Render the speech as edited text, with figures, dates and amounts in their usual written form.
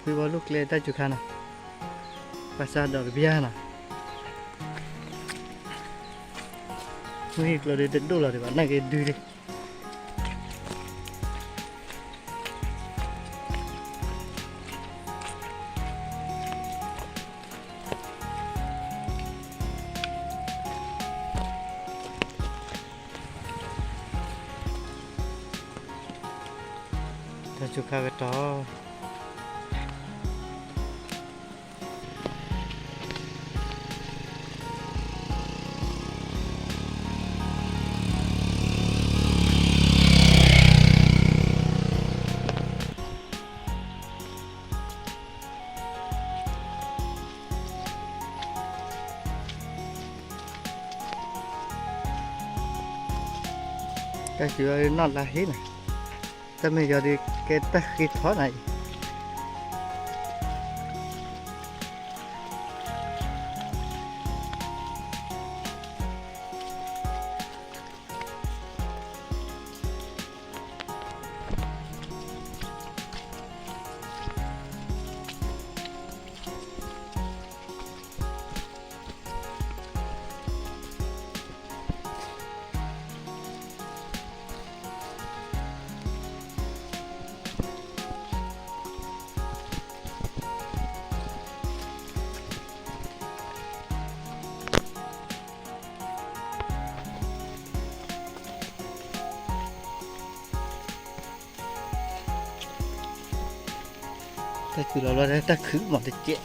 Kui bawa lu kelihatan juga na. Pasal dah biar na. Ini kalau dia dulu lah di mana ke dulu. Dah juga kita. Cái chuyện nó là hết này. Tao bây giờ đi cái tắc cái thoát này. Ta cứ lo ra ta khử mà ta chết.